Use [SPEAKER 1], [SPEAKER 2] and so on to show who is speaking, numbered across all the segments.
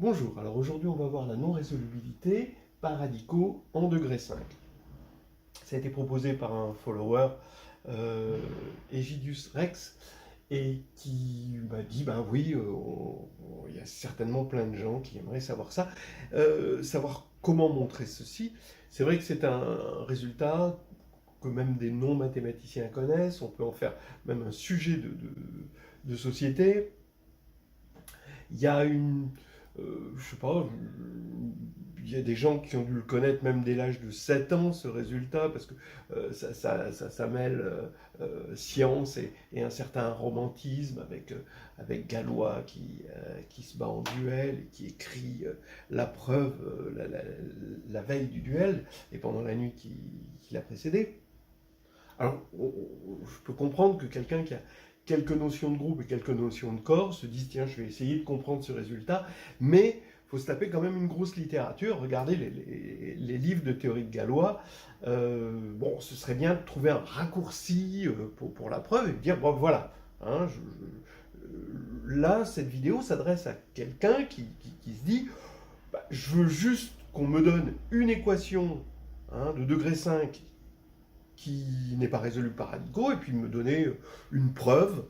[SPEAKER 1] Bonjour, alors aujourd'hui on va voir la non-résolubilité par radicaux en degré 5. Ça a été proposé par un follower, euh, Egidius Rex, et qui m'a dit, ben oui, il y a certainement plein de gens qui aimeraient savoir ça, savoir comment montrer ceci. C'est vrai que c'est un résultat que même des non-mathématiciens connaissent, on peut en faire même un sujet de société. Il y a je sais pas, il y a des gens qui ont dû le connaître même dès l'âge de 7 ans, ce résultat, parce que ça mêle science et un certain romantisme avec Galois qui se bat en duel et qui écrit la preuve la veille du duel et pendant la nuit qui l'a précédé. Alors, je peux comprendre que quelqu'un qui a quelques notions de groupe et quelques notions de corps se dise, tiens, je vais essayer de comprendre ce résultat, mais il faut se taper quand même une grosse littérature. Regardez les livres de théorie de Galois. Bon, ce serait bien de trouver un raccourci pour la preuve et de dire, bon, voilà, hein, là, cette vidéo s'adresse à quelqu'un qui se dit, bah, je veux juste qu'on me donne une équation de degré 5 qui n'est pas résolu par radicaux, et puis me donner une preuve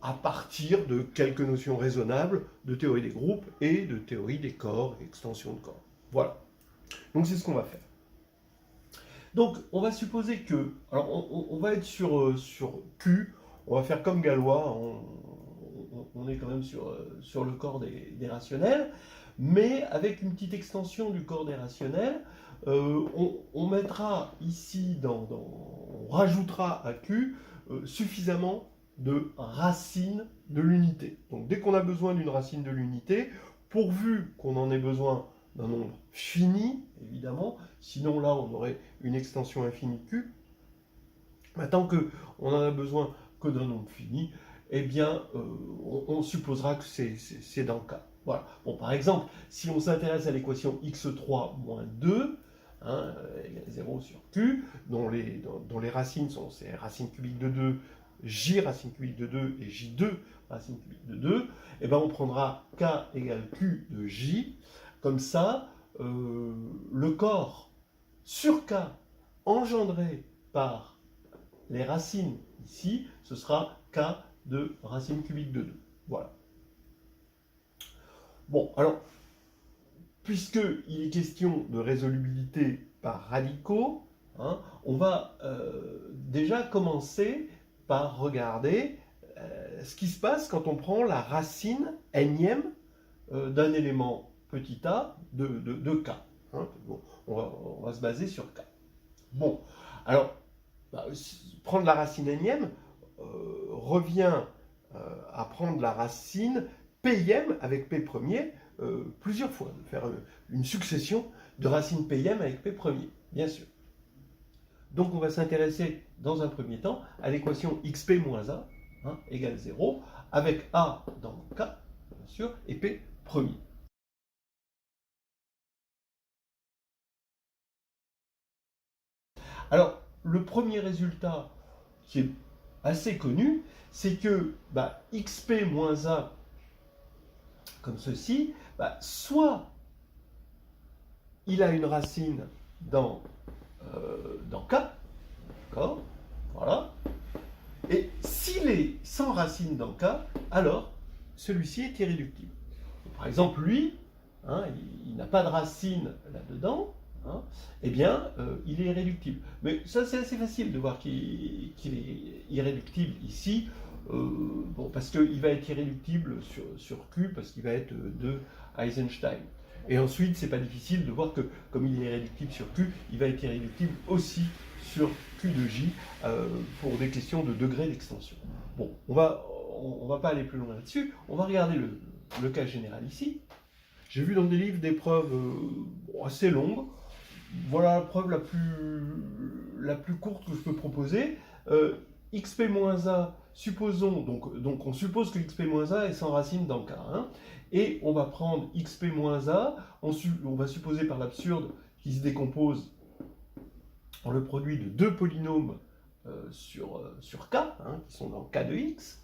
[SPEAKER 1] à partir de quelques notions raisonnables de théorie des groupes et de théorie des corps, extension de corps. Voilà. Donc c'est ce qu'on va faire. Donc on va supposer que, alors on va être sur Q, on va faire comme Galois, on est quand même sur le corps des rationnels, mais avec une petite extension du corps des rationnels, on mettra ici, on rajoutera à Q suffisamment de racines de l'unité. Donc dès qu'on a besoin d'une racine de l'unité, pourvu qu'on en ait besoin d'un nombre fini, évidemment, sinon là on aurait une extension infinie de Q, mais tant qu'on en a besoin que d'un nombre fini, eh bien, on supposera que c'est dans le cas. Voilà. Bon, par exemple, si on s'intéresse à l'équation x3 moins 2, hein, égale 0 sur q, dont les racines sont ces racines cubiques de 2, j racine cubique de 2 et j2 racine cubique de 2, eh bien, on prendra k égale q de j. Comme ça, le corps sur k engendré par les racines ici, ce sera k de racine cubique de 2. Voilà. Bon, alors, puisqu'il est question de résolubilité par radicaux, hein, on va déjà commencer par regarder ce qui se passe quand on prend la racine énième d'un élément petit a de k. Hein. Bon, on va se baser sur k. Bon, alors, bah, prendre la racine énième revient à prendre la racine pm avec p premier plusieurs fois, de faire une succession de racines pm avec p premier, bien sûr. Donc on va s'intéresser dans un premier temps à l'équation xp moins a égale 0, avec a dans k, bien sûr, et p premier. Alors, le premier résultat qui est assez connu, c'est que xp moins a, comme ceci, soit il a une racine dans K, d'accord, voilà, et s'il est sans racine dans K, alors celui-ci est irréductible. Par exemple, lui, hein, il n'a pas de racine là-dedans, hein, eh bien, il est irréductible. Mais ça, c'est assez facile de voir qu'il est irréductible ici, bon, parce qu'il va être irréductible sur Q, parce qu'il va être de Eisenstein. Et ensuite, c'est pas difficile de voir que, comme il est irréductible sur Q, il va être irréductible aussi sur Q de J pour des questions de degré d'extension. Bon, on va pas aller plus loin là-dessus. On va regarder le cas général ici. J'ai vu dans des livres des preuves assez longues. Voilà la preuve la plus courte que je peux proposer. xp-a, supposons, donc on suppose que xp-a est sans racine dans K1, et on va prendre xp-a, on va supposer par l'absurde qu'il se décompose en le produit de deux polynômes sur K, qui sont dans K de x.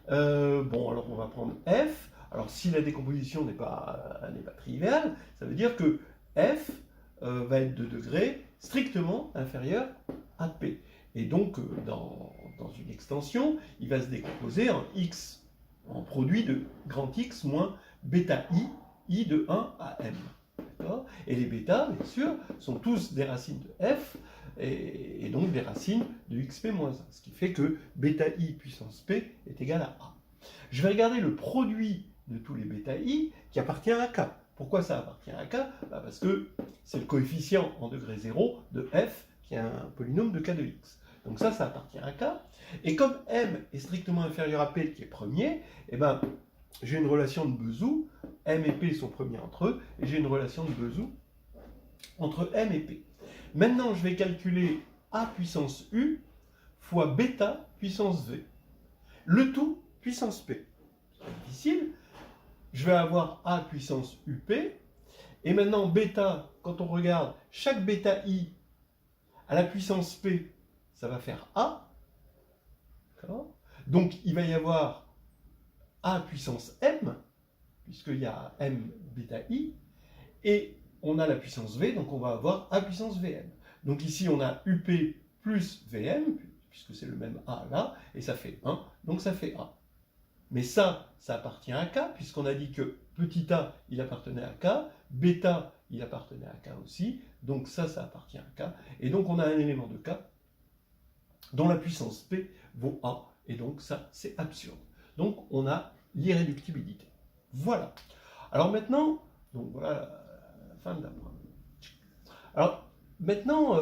[SPEAKER 1] Bon, alors on va prendre f. Alors si la décomposition n'est pas triviale, ça veut dire que f va être de degré strictement inférieur à p. Et donc dans une extension, il va se décomposer en x, en produit de grand X moins bêta i de 1 à m. Et les bêta, bien sûr, sont tous des racines de f, et donc des racines de xp-1, ce qui fait que bêta i puissance p est égal à a. Je vais regarder le produit de tous les bêta i qui appartient à k. Pourquoi ça appartient à k? Parce que c'est le coefficient en degré 0 de f qui est un polynôme de k de x. Donc ça appartient à k. Et comme m est strictement inférieur à p qui est premier, eh ben, j'ai une relation de Bezout, m et p sont premiers entre eux, et j'ai une relation de Bezout entre m et p. Maintenant, je vais calculer a puissance u fois bêta puissance v. Le tout puissance p. C'est difficile. Je vais avoir a puissance up. Et maintenant, bêta, quand on regarde, chaque bêta i à la puissance p, ça va faire a. Donc, il va y avoir a puissance m, puisqu'il y a m bêta i, et on a la puissance v, donc on va avoir a puissance vm. Donc ici, on a up plus vm, puisque c'est le même a là, et ça fait 1, donc ça fait a. Mais ça appartient à k, puisqu'on a dit que petit a, il appartenait à k, bêta, il appartenait à k aussi, donc ça appartient à k, et donc on a un élément de k dont la puissance p vaut a, et donc ça, c'est absurde. Donc on a l'irréductibilité. Voilà. Alors maintenant, donc voilà la fin de la preuve. Alors maintenant,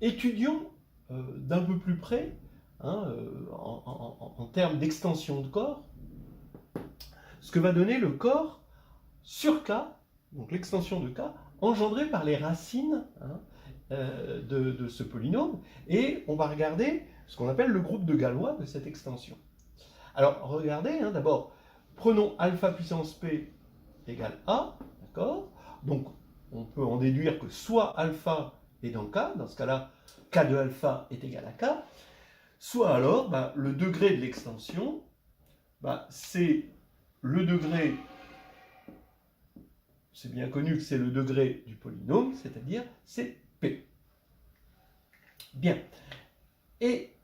[SPEAKER 1] étudions d'un peu plus près, en termes d'extension de corps, ce que va donner le corps sur K, donc l'extension de K, engendrée par les racines de ce polynôme, et on va regarder ce qu'on appelle le groupe de Galois de cette extension. Alors regardez, d'abord, prenons alpha puissance p égale a, d'accord? Donc on peut en déduire que soit alpha est dans K, dans ce cas-là, K de alpha est égal à K, soit alors, le degré de l'extension, c'est le degré, c'est bien connu que c'est le degré du polynôme, c'est-à-dire c'est P. Bien. Et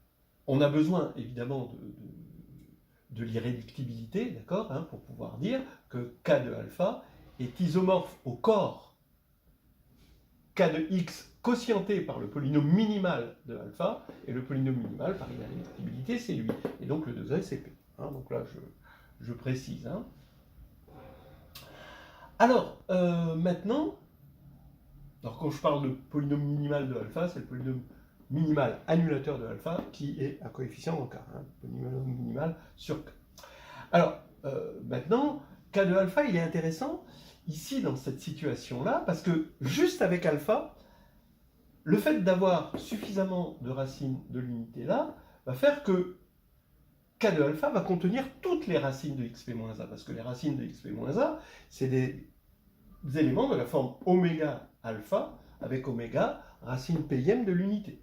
[SPEAKER 1] on a besoin évidemment de l'irréductibilité, d'accord, pour pouvoir dire que K de alpha est isomorphe au corps K de x quotienté par le polynôme minimal de alpha, et le polynôme minimal par irréductibilité, c'est lui. Et donc le degré, c'est P. Donc là, je précise. Alors, maintenant, quand je parle de polynôme minimal de alpha, c'est le polynôme minimal annulateur de alpha qui est un coefficient en K. Polynôme minimal sur K. Alors, maintenant, K de alpha, il est intéressant ici dans cette situation-là, parce que juste avec alpha, le fait d'avoir suffisamment de racines de l'unité là va faire que K de alpha va contenir toutes les racines de xp-a, parce que les racines de xp-a, c'est des éléments de la forme oméga alpha avec oméga racine pm de l'unité.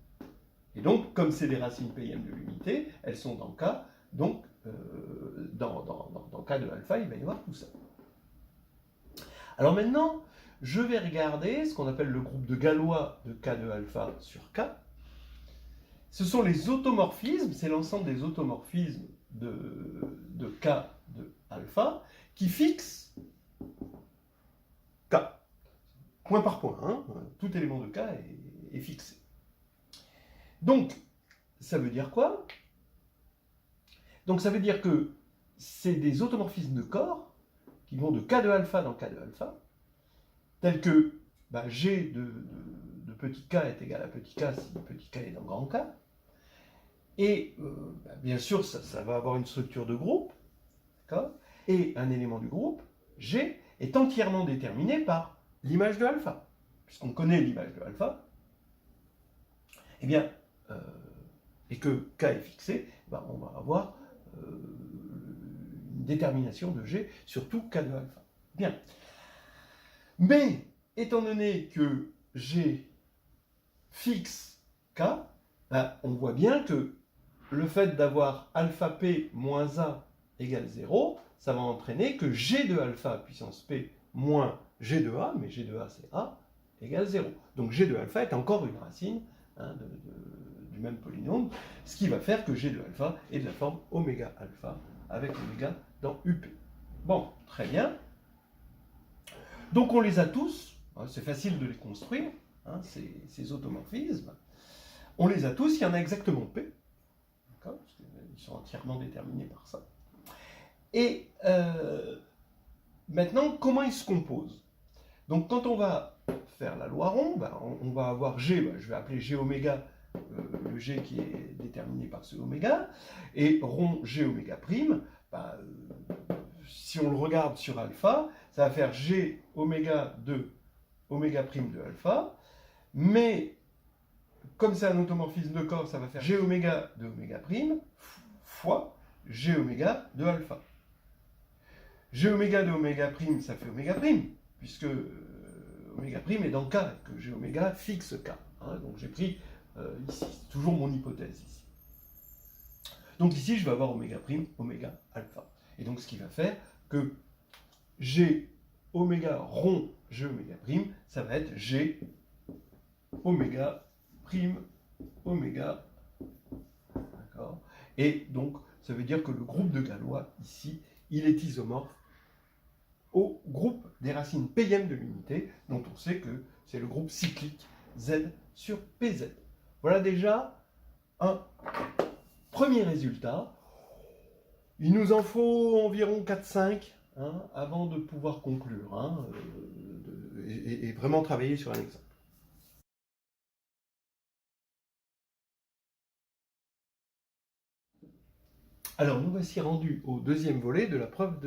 [SPEAKER 1] Et donc, comme c'est des racines pm de l'unité, elles sont dans K, donc dans K de alpha, il va y avoir tout ça. Alors maintenant, je vais regarder ce qu'on appelle le groupe de Galois de K de alpha sur K. Ce sont les automorphismes, c'est l'ensemble des automorphismes de K de alpha qui fixent K. Point par point, tout élément de K est fixé. Donc, ça veut dire quoi? Donc ça veut dire que c'est des automorphismes de corps qui vont de K de alpha dans K de alpha, tels que G de petit k est égal à petit k si petit k est dans grand K. Et bien sûr, ça va avoir une structure de groupe, d'accord? Et un élément du groupe, G, est entièrement déterminé par l'image de alpha. Puisqu'on connaît l'image de alpha, eh bien, et que K est fixé, on va avoir une détermination de G sur tout K de alpha. Bien. Mais, étant donné que G fixe K, on voit bien que le fait d'avoir alpha P moins A égale 0, ça va entraîner que G de alpha puissance P moins G de A, mais G de A c'est A, égale 0. Donc G de alpha est encore une racine du même polynôme, ce qui va faire que G de alpha est de la forme oméga alpha avec oméga dans UP. Bon, très bien. Donc on les a tous, c'est facile de les construire, ces automorphismes. On les a tous, il y en a exactement P, parce qu'ils sont entièrement déterminés par ça. Et maintenant, comment ils se composent? Donc quand on va faire la loi rond, on va avoir G, je vais appeler G oméga, le G qui est déterminé par ce oméga, et rond G oméga prime, si on le regarde sur alpha, ça va faire G oméga de oméga prime de alpha, mais comme c'est un automorphisme de corps, ça va faire G oméga de oméga prime fois G oméga de alpha. G oméga de oméga prime, ça fait oméga prime, puisque oméga prime est dans K, et que G oméga fixe K. Donc j'ai pris ici, c'est toujours mon hypothèse ici. Donc ici, je vais avoir oméga prime, oméga alpha. Et donc ce qui va faire que G oméga rond G oméga prime, ça va être G oméga prime oméga. D'accord? Et donc, ça veut dire que le groupe de Galois, ici, il est isomorphe au groupe des racines pm de l'unité, dont on sait que c'est le groupe cyclique Z sur PZ. Voilà déjà un premier résultat. Il nous en faut environ 4-5 avant de pouvoir conclure et vraiment travailler sur un exemple. Alors, nous voici rendus au deuxième volet de la preuve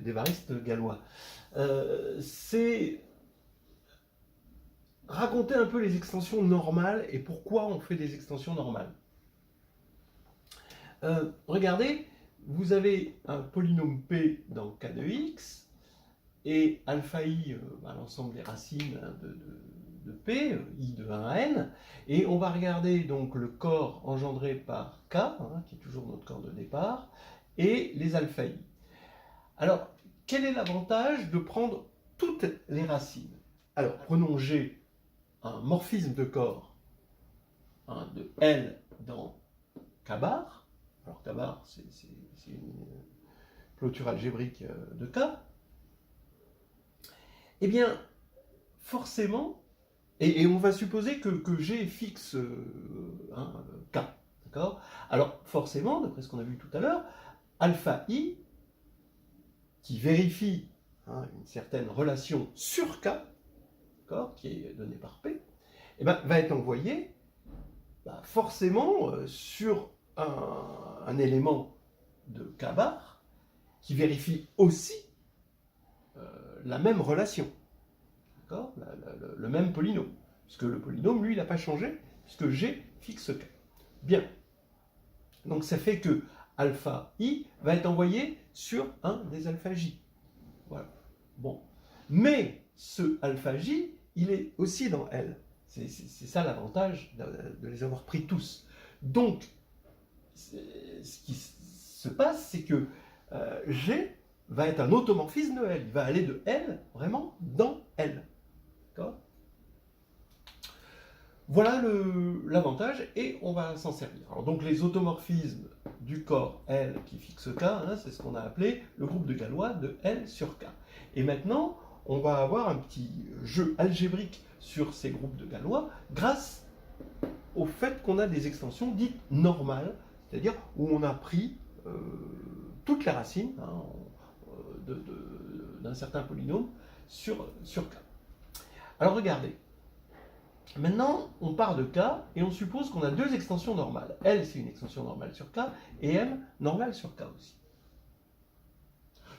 [SPEAKER 1] d'Évariste Galois. C'est raconter un peu les extensions normales et pourquoi on fait des extensions normales. Regardez, vous avez un polynôme P dans K de X et alpha I, l'ensemble des racines de P, I de 1 à N, et on va regarder donc le corps engendré par K, qui est toujours notre corps de départ, et les alpha I. Alors, quel est l'avantage de prendre toutes les racines? Alors, prenons G, un morphisme de corps de L dans K bar. Alors, K bar, c'est une clôture algébrique de K. Eh bien, forcément, et on va supposer que G fixe K, d'accord? Alors, forcément, d'après ce qu'on a vu tout à l'heure, alpha I, qui vérifie une certaine relation sur K, qui est donnée par P, va être envoyé forcément sur un élément de K bar qui vérifie aussi la même relation, le même polynôme, puisque le polynôme, lui, il n'a pas changé, puisque G fixe K. Bien. Donc ça fait que alpha I va être envoyé sur un des alpha J. Voilà. Bon. Mais ce alpha J, il est aussi dans L. C'est ça l'avantage de les avoir pris tous. Donc, ce qui se passe, c'est que G va être un automorphisme de L. Il va aller de L vraiment dans L. D'accord ? Voilà l'avantage et on va s'en servir. Alors donc les automorphismes du corps L qui fixe K, c'est ce qu'on a appelé le groupe de Galois de L sur K. Et maintenant, on va avoir un petit jeu algébrique sur ces groupes de Galois grâce au fait qu'on a des extensions dites normales, c'est-à-dire où on a pris toutes les racines d'un certain polynôme sur K. Alors regardez. Maintenant, on part de K et on suppose qu'on a deux extensions normales. L, c'est une extension normale sur K, et M, normale sur K aussi.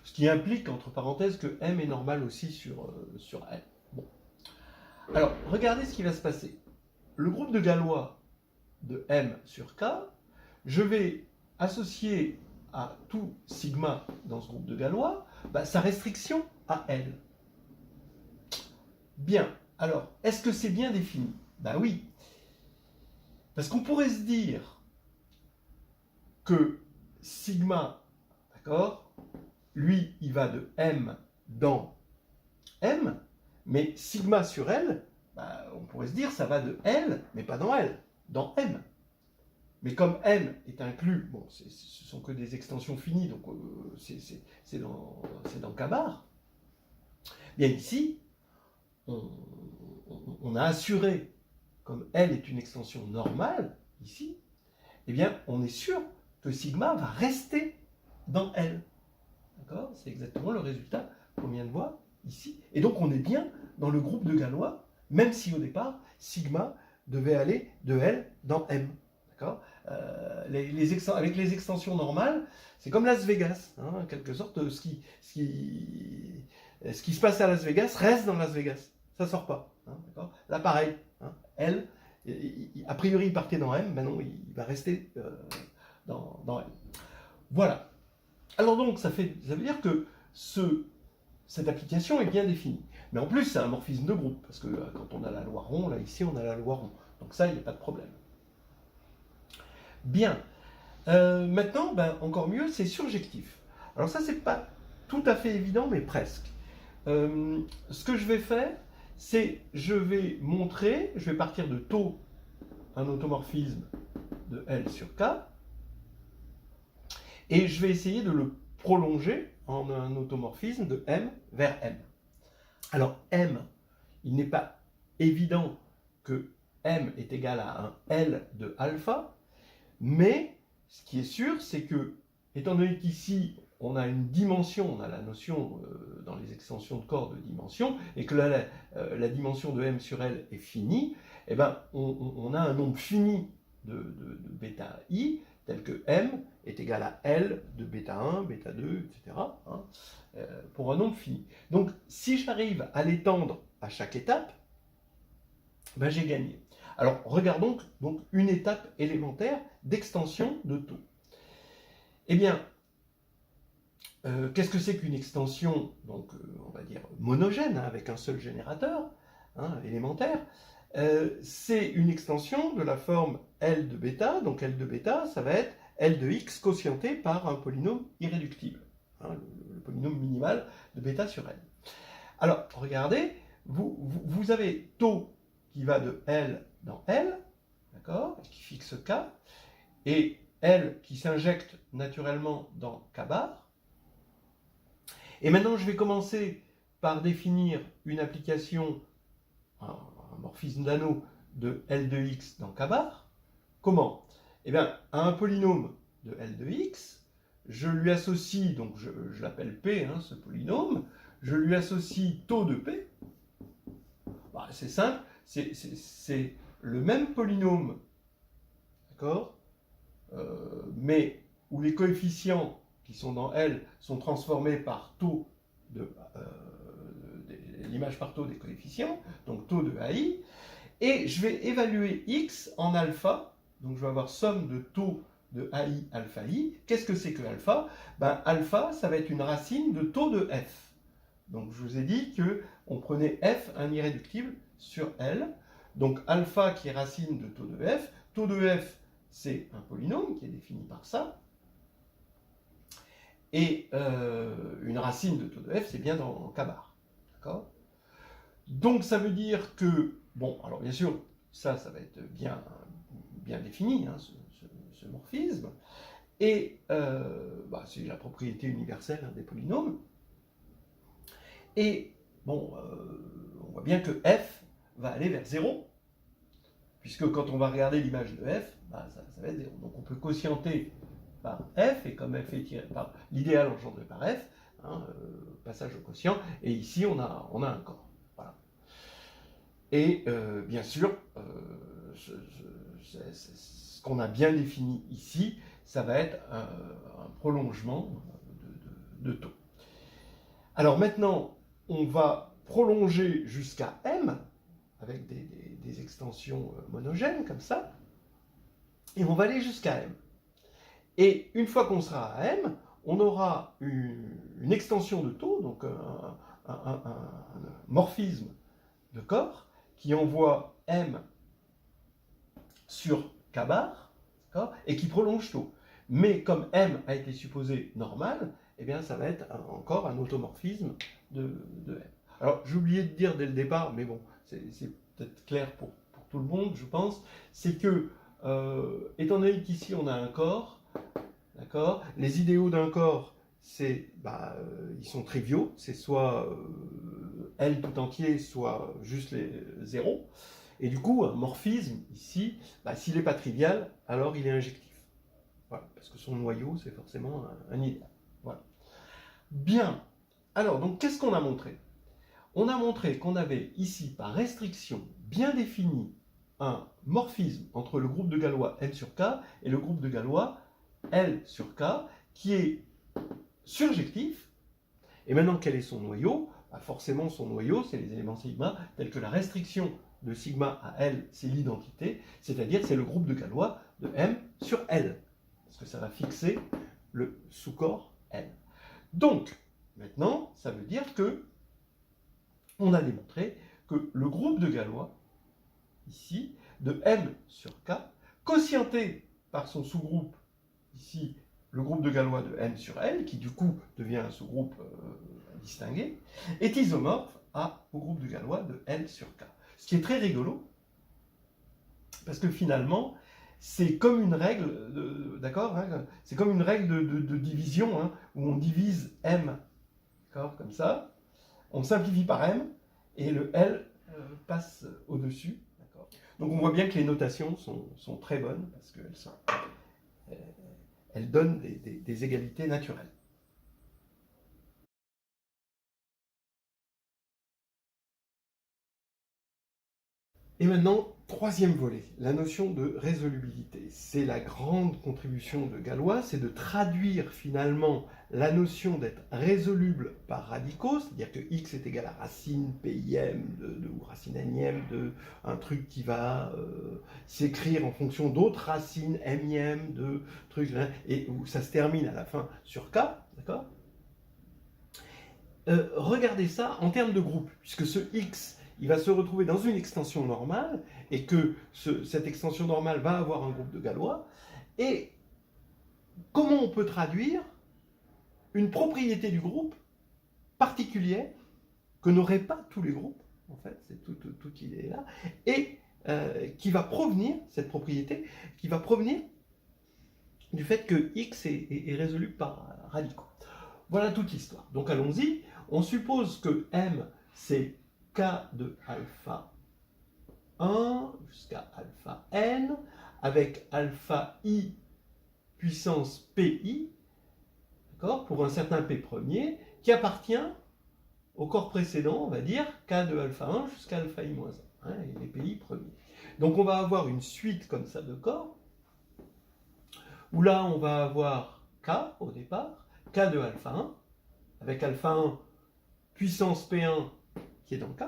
[SPEAKER 1] Ce qui implique, entre parenthèses, que M est normal aussi sur L. Bon. Alors, regardez ce qui va se passer. Le groupe de Galois de M sur K, je vais associer à tout sigma dans ce groupe de Galois sa restriction à L. Bien. Alors, est-ce que c'est bien défini? Ben oui. Parce qu'on pourrait se dire que sigma, d'accord? Lui, il va de M dans M, mais sigma sur L, bah, on pourrait se dire ça va de L, mais pas dans L, dans M. Mais comme M est inclus, bon, ce sont que des extensions finies, donc c'est dans K-bar, bien ici, on a assuré, comme L est une extension normale, ici, eh bien, on est sûr que sigma va rester dans L. D'accord? C'est exactement le résultat qu'on vient de voir ici. Et donc, on est bien dans le groupe de Galois, même si au départ, sigma devait aller de L dans M. D'accord? Avec les extensions normales, c'est comme Las Vegas, hein, en quelque sorte, ce qui se passe à Las Vegas reste dans Las Vegas. Ça ne sort pas. Hein, d'accord? Là, pareil. Hein, L, a priori, il partait dans M, maintenant, il va rester dans M. Voilà. Alors donc, ça veut dire que cette application est bien définie. Mais en plus, c'est un morphisme de groupe, parce que quand on a la loi rond, là, ici, on a la loi rond. Donc ça, il n'y a pas de problème. Bien. Maintenant, encore mieux, c'est surjectif. Alors ça, c'est pas tout à fait évident, mais presque. Ce que je vais faire, c'est je vais montrer, je vais partir de taux, un automorphisme de L sur K, et je vais essayer de le prolonger en un automorphisme de M vers M. Alors M, il n'est pas évident que M est égal à un L de alpha, mais ce qui est sûr, c'est que, étant donné qu'ici, on a une dimension, on a la notion dans les extensions de corps de dimension, et que là, la dimension de M sur L est finie, eh ben, on a un nombre fini de bêta I, tel que M est égal à L de bêta 1, bêta 2, etc., hein, pour un nombre fini. Donc, si j'arrive à l'étendre à chaque étape, ben, j'ai gagné. Alors, regardons donc une étape élémentaire d'extension de taux. Eh bien, qu'est-ce que c'est qu'une extension, donc, on va dire, monogène, hein, avec un seul générateur, hein, élémentaire? C'est une extension de la forme L de bêta, donc L de bêta, ça va être L de x quotienté par un polynôme irréductible, hein, le polynôme minimal de bêta sur L. Alors, regardez, vous avez taux qui va de L dans L, d'accord, qui fixe K, et L qui s'injecte naturellement dans K bar. Et maintenant, je vais commencer par définir une application, un morphisme d'anneau de L de x dans K bar. Comment? Eh bien, à un polynôme de L de x, je lui associe, donc je l'appelle P, hein, ce polynôme, je lui associe taux de P. Bah, c'est simple, c'est le même polynôme, d'accord, mais où les coefficients qui sont dans L sont transformés par taux l'image par taux des coefficients, donc taux de AI, et je vais évaluer x en alpha, donc je vais avoir somme de taux de AI alpha I. Qu'est-ce que c'est que alpha? Ben, alpha, ça va être une racine de taux de f. Donc je vous ai dit qu'on prenait f, un irréductible, sur L, donc alpha qui est racine de taux de f, c'est un polynôme qui est défini par ça, et une racine de taux de f, c'est bien dans K bar. D'accord? Donc ça veut dire que, bon, alors bien sûr, ça va être bien défini, hein, ce morphisme, et c'est la propriété universelle, hein, des polynômes, et bon, on voit bien que f va aller vers 0, puisque quand on va regarder l'image de f, ça va être 0. Donc on peut quotienter par f, et comme f est tiré par l'idéal engendré par f, hein, passage au quotient, et ici on a un corps. Voilà. Et bien sûr, ce qu'on a bien défini ici, ça va être un prolongement de taux. Alors maintenant, on va prolonger jusqu'à m, avec des extensions monogènes comme ça, et on va aller jusqu'à m. Et une fois qu'on sera à m, on aura une extension de taux, donc un morphisme de corps, qui envoie m sur K bar, et qui prolonge taux. Mais comme M a été supposé normal, eh bien ça va être encore un automorphisme de M. Alors j'ai oublié de dire dès le départ, mais bon, c'est peut-être clair pour tout le monde, je pense, c'est que, étant donné qu'ici on a un corps, d'accord, les idéaux d'un corps, c'est, ils sont triviaux, c'est soit L tout entier, soit juste les zéros. Et du coup, un morphisme, ici, s'il n'est pas trivial, alors il est injectif. Voilà, parce que son noyau, c'est forcément un idéal. Voilà. Bien. Alors, donc, qu'est-ce qu'on a montré? On a montré qu'on avait ici, par restriction, bien défini un morphisme entre le groupe de Galois M sur K et le groupe de Galois L sur K, qui est surjectif. Et maintenant, quel est son noyau? Forcément, son noyau, c'est les éléments sigma, tels que la restriction de sigma à L, c'est l'identité, c'est-à-dire c'est le groupe de Galois de M sur L, parce que ça va fixer le sous-corps L. Donc, maintenant, ça veut dire que on a démontré que le groupe de Galois, ici, de M sur K, quotienté par son sous-groupe, ici, le groupe de Galois de M sur L, qui du coup devient un sous-groupe distingué, est isomorphe au groupe de Galois de L sur K. Ce qui est très rigolo, parce que finalement, c'est comme une règle, d'accord, hein, c'est comme une règle de division, hein, où on divise M, d'accord, comme ça, on simplifie par M, et le L passe au-dessus, d'accord. Donc on voit bien que les notations sont très bonnes, parce qu'elles donnent des égalités naturelles. Et maintenant, troisième volet, la notion de résolubilité. C'est la grande contribution de Galois, c'est de traduire finalement la notion d'être résoluble par radicaux, c'est-à-dire que x est égal à racine PIM ou racine NIM de un truc qui va s'écrire en fonction d'autres racines MIM de trucs, et où ça se termine à la fin sur K, d'accord? Regardez ça en termes de groupe, puisque ce x, il va se retrouver dans une extension normale, et que cette extension normale va avoir un groupe de Galois. Et comment on peut traduire une propriété du groupe particulière que n'auraient pas tous les groupes, en fait, c'est toute l'idée là, et qui va provenir, cette propriété, qui va provenir du fait que x est résolu par radicaux. Voilà toute l'histoire. Donc allons-y. On suppose que M, c'est K de alpha 1 jusqu'à alpha n, avec alpha i puissance pi, d'accord, pour un certain p premier, qui appartient au corps précédent, on va dire, K de alpha 1 jusqu'à alpha i moins 1, hein, les pi premiers. Donc on va avoir une suite comme ça de corps, où là on va avoir K au départ, K de alpha 1, avec alpha 1 puissance P1 qui est dans K,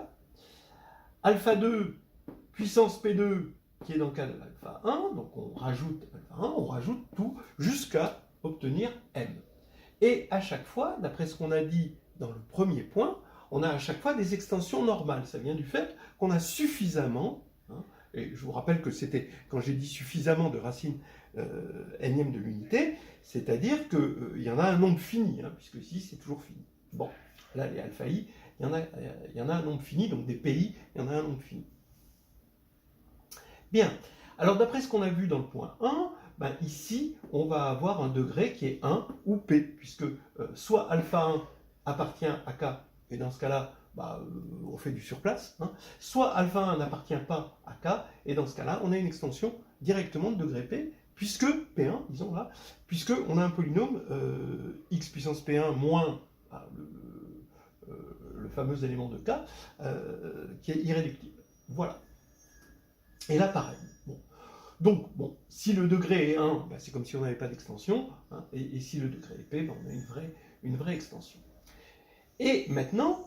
[SPEAKER 1] alpha 2 puissance P2 qui est dans K de alpha 1, donc on rajoute alpha 1, on rajoute tout jusqu'à obtenir M. Et à chaque fois, d'après ce qu'on a dit dans le premier point, on a à chaque fois des extensions normales. Ça vient du fait qu'on a suffisamment, hein, et je vous rappelle que c'était, quand j'ai dit suffisamment de racines nème de l'unité, c'est-à-dire qu'il y en a un nombre fini, hein, puisque ici c'est toujours fini. Bon, là les alpha i, il y en a un nombre fini, donc des pi, il y en a un nombre fini. Bien, alors d'après ce qu'on a vu dans le point 1, ici, on va avoir un degré qui est 1 ou P, puisque soit alpha 1 appartient à K, et dans ce cas-là, on fait du surplace, hein, soit alpha 1 n'appartient pas à K, et dans ce cas-là, on a une extension directement de degré P, puisque P1, disons là, puisque on a un polynôme x puissance P1 moins le fameux élément de K, qui est irréductible. Voilà. Et là, pareil. Bon. Donc, bon, si le degré est 1, c'est comme si on n'avait pas d'extension, hein, et si le degré est P, on a une vraie extension. Et maintenant,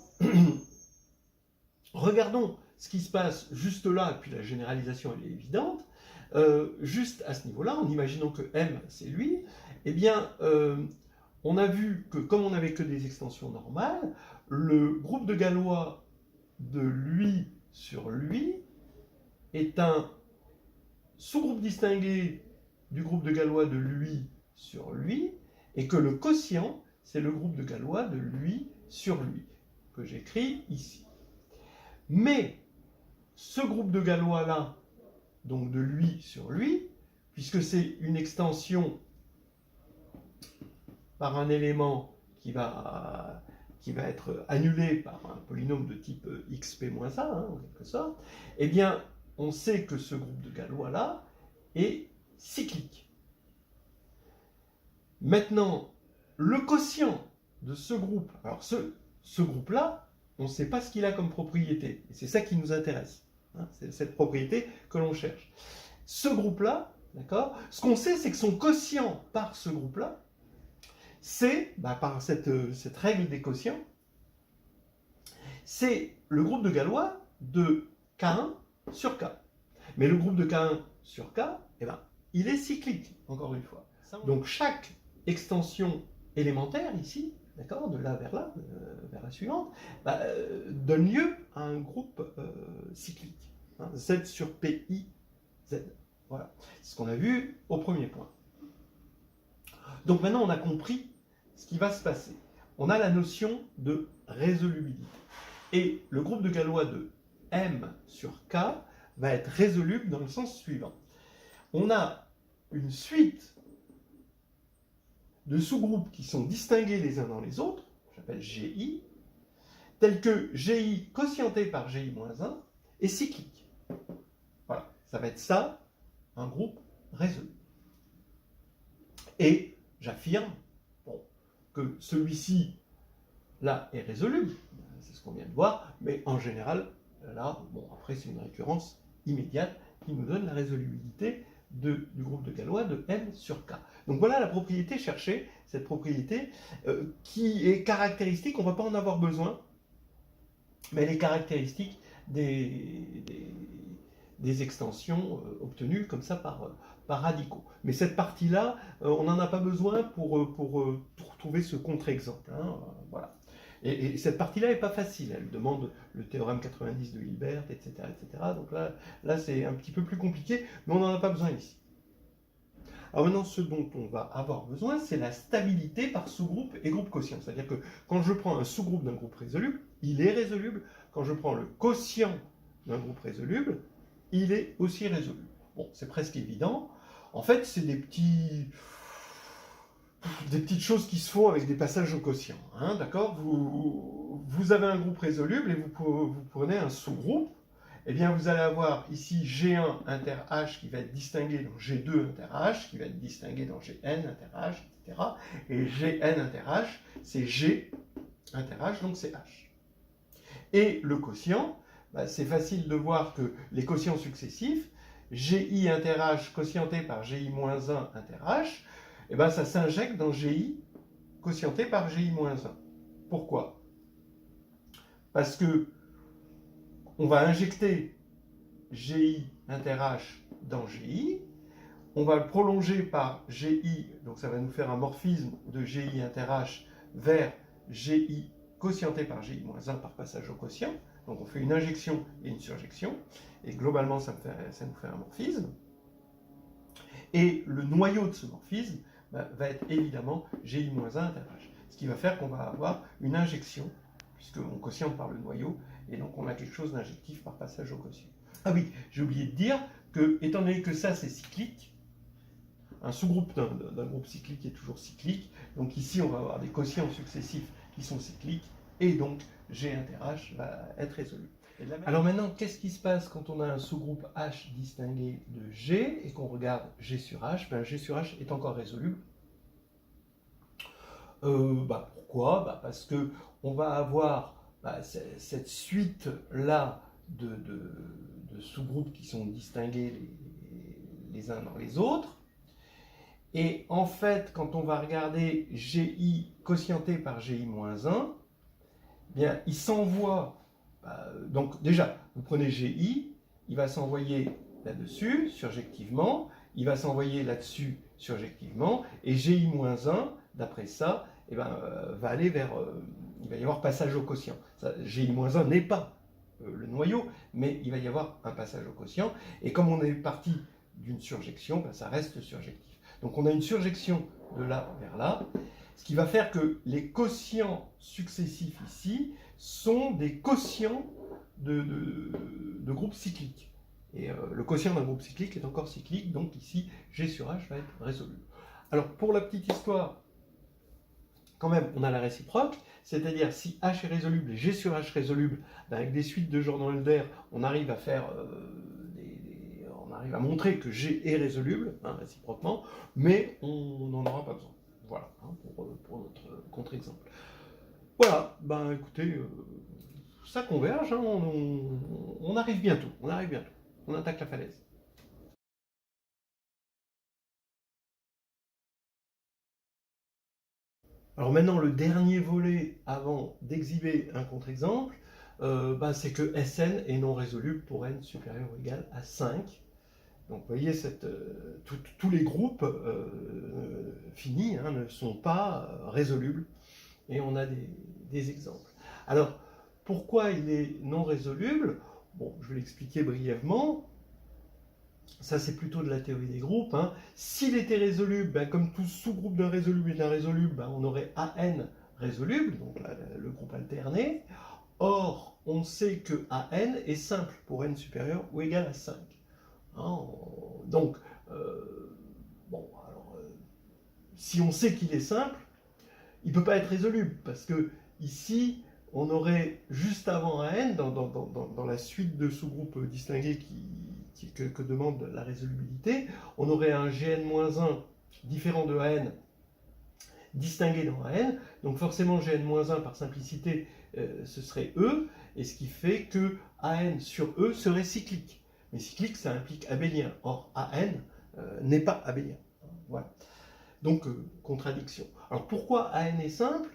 [SPEAKER 1] regardons ce qui se passe juste là, et puis la généralisation elle est évidente, juste à ce niveau-là, en imaginant que M c'est lui, eh bien, on a vu que comme on n'avait que des extensions normales, le groupe de Galois de lui sur lui est un sous-groupe distingué du groupe de Galois de lui sur lui, et que le quotient, c'est le groupe de Galois de lui sur lui, que j'écris ici. Mais ce groupe de Galois-là, donc de lui sur lui, puisque c'est une extension par un élément qui va être annulé par un polynôme de type xp-a, en quelque sorte, eh bien, on sait que ce groupe de Galois-là est cyclique. Maintenant, le quotient de ce groupe, alors ce groupe-là, on ne sait pas ce qu'il a comme propriété, et c'est ça qui nous intéresse, hein, c'est cette propriété que l'on cherche. Ce groupe-là, d'accord, ce qu'on sait, c'est que son quotient par ce groupe-là, c'est, par cette règle des quotients, c'est le groupe de Galois de K1 sur K. Mais le groupe de K1 sur K, eh ben, il est cyclique, encore une fois. Donc chaque extension élémentaire ici, d'accord, de là, vers la suivante, donne lieu à un groupe cyclique. Hein, Z sur PI, Z. Voilà, c'est ce qu'on a vu au premier point. Donc maintenant, on a compris ce qui va se passer. On a la notion de résolubilité. Et le groupe de Galois de M sur K va être résoluble dans le sens suivant. On a une suite de sous-groupes qui sont distingués les uns dans les autres, j'appelle GI, tels que GI quotienté par GI-1 est cyclique. Voilà, ça va être ça, un groupe résolu. Et j'affirme que celui-ci, là, est résoluble, c'est ce qu'on vient de voir, mais en général, là, après c'est une récurrence immédiate qui nous donne la résolubilité du groupe de Galois de M sur K. Donc voilà la propriété cherchée, cette propriété qui est caractéristique, on ne va pas en avoir besoin, mais elle est caractéristique des extensions obtenues comme ça par radicaux. Mais cette partie-là, on n'en a pas besoin pour trouver ce contre-exemple. Hein, voilà. Et cette partie-là n'est pas facile, elle demande le théorème 90 de Hilbert, etc. etc. Donc là c'est un petit peu plus compliqué, mais on n'en a pas besoin ici. Alors maintenant, ce dont on va avoir besoin, c'est la stabilité par sous-groupe et groupe quotient. C'est-à-dire que quand je prends un sous-groupe d'un groupe résoluble, il est résoluble. Quand je prends le quotient d'un groupe résoluble, il est aussi résoluble. Bon, c'est presque évident. En fait, c'est des petites choses qui se font avec des passages au quotient. Hein, d'accord, vous avez un groupe résoluble et vous prenez un sous-groupe. Eh bien, vous allez avoir ici G1 inter H qui va être distingué dans G2 inter H, qui va être distingué dans Gn inter H, etc. Et Gn inter H, c'est G inter H, donc c'est H. Et le quotient, c'est facile de voir que les quotients successifs, Gi inter H quotienté par Gi-1 inter H, eh ben, ça s'injecte dans Gi quotienté par Gi-1. Pourquoi? Parce que on va injecter Gi inter H dans Gi, on va le prolonger par Gi, donc ça va nous faire un morphisme de Gi inter H vers Gi quotienté par Gi-1 par passage au quotient. Donc on fait une injection et une surjection, et globalement ça nous fait un morphisme. Et le noyau de ce morphisme va être évidemment Gi-1 inter H, ce qui va faire qu'on va avoir une injection, puisqu'on quotiente par le noyau, et donc on a quelque chose d'injectif par passage au quotient. Ah oui, j'ai oublié de dire que, étant donné que ça c'est cyclique, un sous-groupe d'un groupe cyclique est toujours cyclique, donc ici on va avoir des quotients successifs qui sont cycliques, et donc G inter H va être résolu. Alors maintenant, qu'est-ce qui se passe quand on a un sous-groupe H distingué de G, et qu'on regarde G sur H? G sur H est encore résoluble. Pourquoi? Parce qu'on va avoir cette suite-là de sous-groupes qui sont distingués les uns dans les autres. Et en fait, quand on va regarder Gi quotienté par Gi-1, bien, il s'envoie. Donc déjà, vous prenez Gi, il va s'envoyer là-dessus, surjectivement, il va s'envoyer là-dessus, surjectivement, et Gi-1, d'après ça, va aller vers... il va y avoir passage au quotient. Gi-1 n'est pas le noyau, mais il va y avoir un passage au quotient, et comme on est parti d'une surjection, ça reste surjectif. Donc on a une surjection de là vers là, ce qui va faire que les quotients successifs ici sont des quotients de groupes cycliques. Et le quotient d'un groupe cyclique est encore cyclique, donc ici G sur H va être résoluble. Alors pour la petite histoire, quand même, on a la réciproque, c'est-à-dire si H est résoluble et G sur H résoluble, ben avec des suites de Jordan-Hölder, on arrive à faire on arrive à montrer que G est résoluble, hein, réciproquement, mais on n'en aura pas besoin. Voilà, hein, pour notre contre-exemple. Voilà, ben écoutez, ça converge, hein, on arrive bientôt, on attaque la falaise. Alors maintenant, le dernier volet avant d'exhiber un contre-exemple, c'est que Sn est non résoluble pour n supérieur ou égal à 5. Donc vous voyez, tous les groupes finis hein, ne sont pas résolubles, et on a des exemples. Alors, pourquoi il est non résoluble? Bon, je vais l'expliquer brièvement. Ça, c'est plutôt de la théorie des groupes. Hein. S'il était résoluble, ben, comme tout sous-groupe d'un résoluble et d'un résoluble, ben, on aurait AN résoluble, donc là, le groupe alterné. Or, on sait que AN est simple pour n supérieur ou égal à 5. Hein, donc, si on sait qu'il est simple, il ne peut pas être résoluble, parce que ici, on aurait juste avant AN, dans la suite de sous-groupes distingués que demande la résolubilité, on aurait un Gn-1 différent de AN distingué dans AN, donc forcément Gn-1 par simplicité ce serait E, et ce qui fait que AN sur E serait cyclique. Mais cyclique ça implique abélien, or AN n'est pas abélien. Voilà. Donc contradiction. Alors pourquoi AN est simple?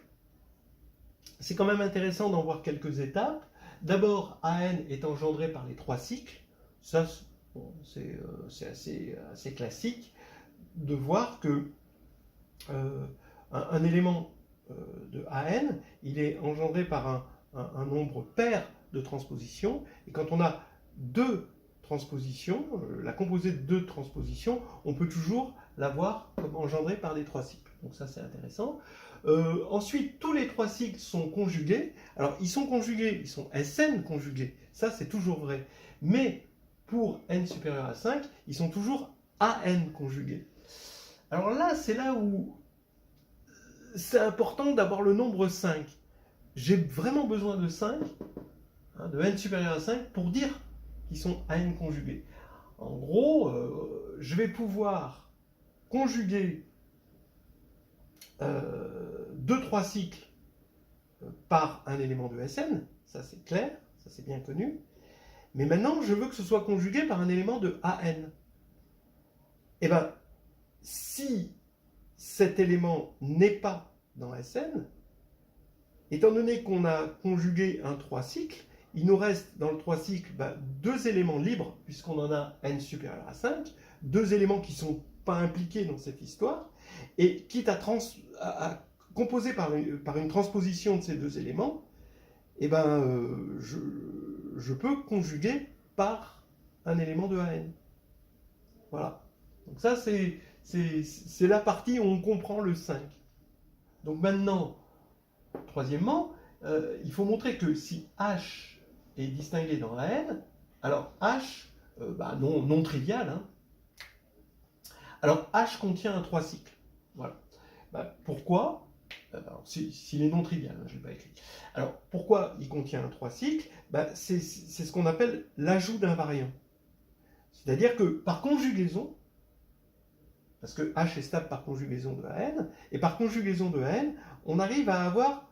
[SPEAKER 1] C'est quand même intéressant d'en voir quelques étapes. D'abord, AN est engendré par les 3 cycles. Ça, bon, c'est assez classique de voir que un élément de AN, il est engendré par un nombre pair de transpositions. Et quand on a 2 transpositions, la composée de 2 transpositions, on peut toujours l'avoir comme engendrée par les 3 cycles. Donc ça, c'est intéressant. Ensuite, tous les 3 cycles sont conjugués. Alors, ils sont conjugués, ils sont Sn conjugués. Ça, c'est toujours vrai. Mais pour n supérieur à 5, ils sont toujours AN conjugués. Alors là, c'est là où c'est important d'avoir le nombre 5. J'ai vraiment besoin de 5, hein, de n supérieur à 5, pour dire qu'ils sont AN conjugués. En gros, je vais pouvoir conjuguer 2-3 cycles par un élément de Sn, ça c'est clair, ça c'est bien connu. Mais maintenant, je veux que ce soit conjugué par un élément de AN. Et bien, si cet élément n'est pas dans Sn, étant donné qu'on a conjugué un 3 cycles, il nous reste dans le 3 cycles 2 éléments libres, puisqu'on en a n supérieur à 5, 2 éléments qui ne sont pas impliqués dans cette histoire, et quitte à composer par une transposition de ces 2 éléments, eh je peux conjuguer par un élément de AN. Voilà. Donc ça, c'est la partie où on comprend le 5. Donc maintenant, troisièmement, il faut montrer que si H est distingué dans AN, alors H, non trivial, hein, alors H contient un 3 cycles. Voilà. Pourquoi? S'il est non trivial, hein, je ne l'ai pas écrit. Alors, pourquoi il contient un 3 cycles? C'est ce qu'on appelle l'ajout d'invariants. C'est-à-dire que par conjugaison, parce que H est stable par conjugaison de AN, et par conjugaison de AN, on arrive à avoir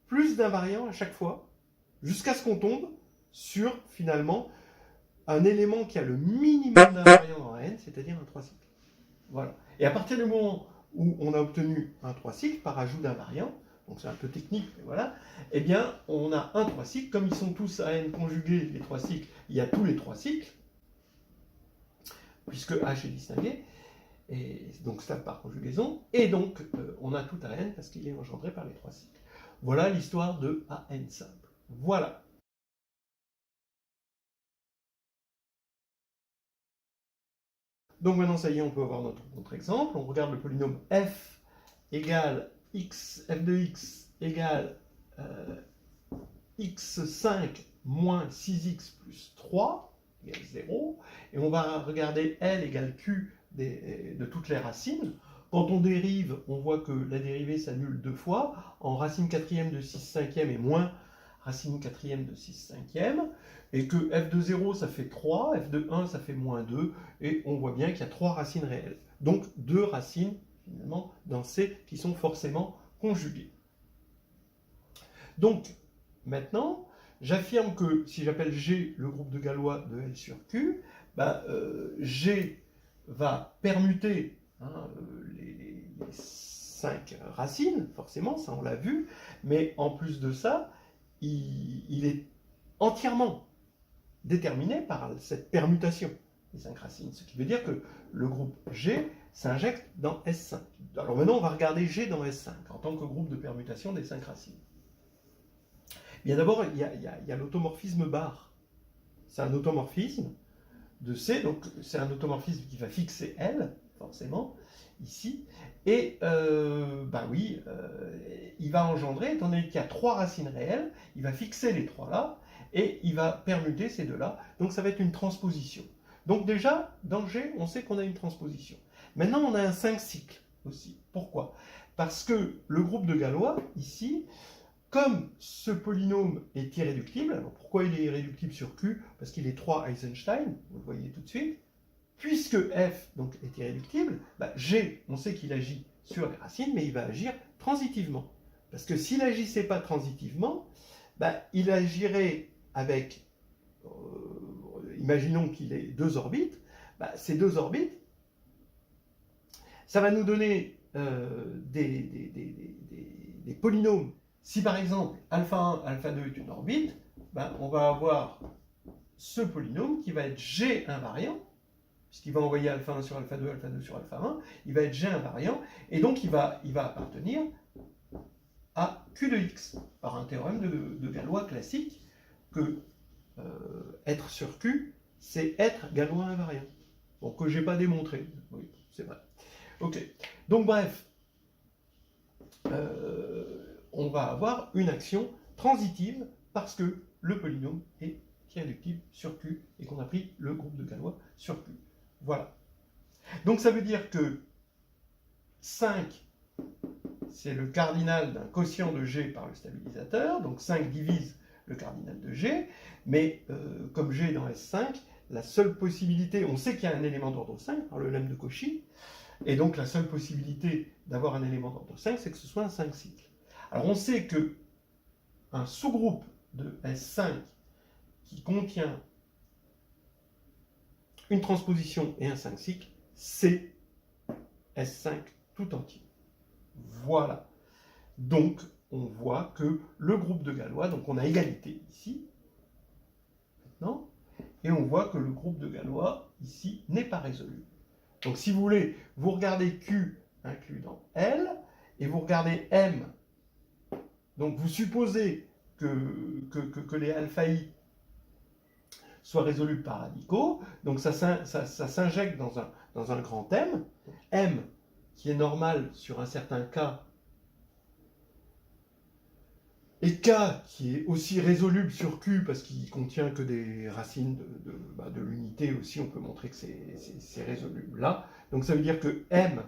[SPEAKER 1] plus d'invariants à chaque fois, jusqu'à ce qu'on tombe sur, finalement, un élément qui a le minimum d'invariants dans AN, c'est-à-dire un 3 cycles. Voilà. Et à partir du moment où on a obtenu un 3 cycles par ajout d'invariants, donc c'est un peu technique, mais voilà, eh bien, on a un 3 cycles, comme ils sont tous AN conjugués, les 3 cycles, il y a tous les 3 cycles, puisque H est distingué, et donc stable par conjugaison, et donc on a tout AN parce qu'il est engendré par les 3 cycles. Voilà l'histoire de AN simple. Voilà. Donc maintenant, ça y est, on peut avoir notre contre-exemple. On regarde le polynôme f égale f de x égale x5 moins 6x plus 3 égale 0. Et on va regarder L égale Q de toutes les racines. Quand on dérive, on voit que la dérivée s'annule deux fois, en racine quatrième de 6 cinquième et moins racine quatrième de 6 cinquième, et que f de 0 ça fait 3, f de 1 ça fait moins 2, et on voit bien qu'il y a 3 racines réelles. Donc 2 racines, finalement, dans C qui sont forcément conjuguées. Donc, maintenant, j'affirme que si j'appelle G le groupe de Galois de L sur Q, G va permuter les 5 racines, forcément, ça on l'a vu, mais en plus de ça, il est entièrement déterminé par cette permutation des 5 racines, ce qui veut dire que le groupe G s'injecte dans S5. Alors maintenant, on va regarder G dans S5 en tant que groupe de permutation des 5 racines. Bien d'abord, il y a l'automorphisme bar. C'est un automorphisme de C, donc c'est un automorphisme qui va fixer L, forcément, ici. Et, il va engendrer, étant donné qu'il y a 3 racines réelles, il va fixer les 3 là, et il va permuter ces 2 là. Donc ça va être une transposition. Donc déjà, dans G, on sait qu'on a une transposition. Maintenant, on a un 5 cycles aussi. Pourquoi? Parce que le groupe de Galois, ici, comme ce polynôme est irréductible, alors pourquoi il est irréductible sur Q? Parce qu'il est 3 Eisenstein, vous le voyez tout de suite. Puisque F donc, est irréductible, G, on sait qu'il agit sur les racines, mais il va agir transitivement. Parce que s'il n'agissait pas transitivement, il agirait avec, imaginons qu'il ait 2 orbites, ces 2 orbites, ça va nous donner des polynômes. Si par exemple alpha 1, alpha 2 est une orbite, on va avoir ce polynôme qui va être G invariant, puisqu'il va envoyer alpha 1 sur alpha 2 sur alpha 1, il va être G invariant, et donc il va appartenir à Q de x, par un théorème de Galois classique, que être sur Q, c'est être Galois invariant. Bon, que je n'ai pas démontré, oui, c'est vrai. Ok, donc bref, on va avoir une action transitive parce que le polynôme est irréductible sur Q et qu'on a pris le groupe de Galois sur Q. Voilà. Donc ça veut dire que 5, c'est le cardinal d'un quotient de G par le stabilisateur, donc 5 divise le cardinal de G, mais comme G est dans S5, la seule possibilité, on sait qu'il y a un élément d'ordre 5 par le lemme de Cauchy, et donc la seule possibilité d'avoir un élément d'ordre 5, c'est que ce soit un 5 cycle. Alors on sait que un sous-groupe de S5 qui contient une transposition et un 5 cycles, c'est S5 tout entier. Voilà. Donc on voit que le groupe de Galois, donc on a égalité ici, maintenant, et on voit que le groupe de Galois ici n'est pas résolu. Donc si vous voulez, vous regardez Q inclus dans L, et vous regardez M. Donc vous supposez que les alpha I soient résolus par radicaux, donc ça s'injecte dans un grand M, M qui est normal sur un certain K, et K qui est aussi résoluble sur Q parce qu'il contient que des racines de l'unité aussi, on peut montrer que c'est résoluble là. Donc ça veut dire que M,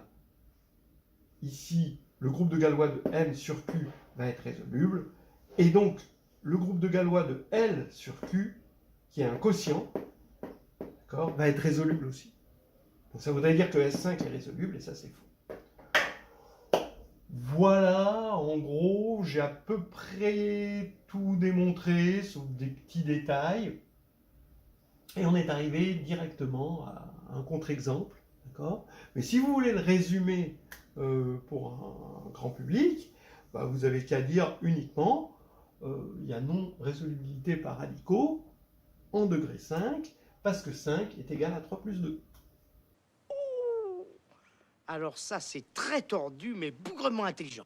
[SPEAKER 1] ici, le groupe de Galois de M sur Q va être résoluble, et donc le groupe de Galois de L sur Q, qui est un quotient, va être résoluble aussi. Donc ça voudrait dire que S5 est résoluble, et ça c'est faux. Voilà, en gros, j'ai à peu près tout démontré, sauf des petits détails. Et on est arrivé directement à un contre-exemple, d'accord? Mais si vous voulez le résumer pour un grand public, vous avez qu'à dire uniquement, il y a non-résolubilité par radicaux en degré 5, parce que 5 est égal à 3 plus 2.
[SPEAKER 2] Alors ça, c'est très tordu, mais bougrement intelligent.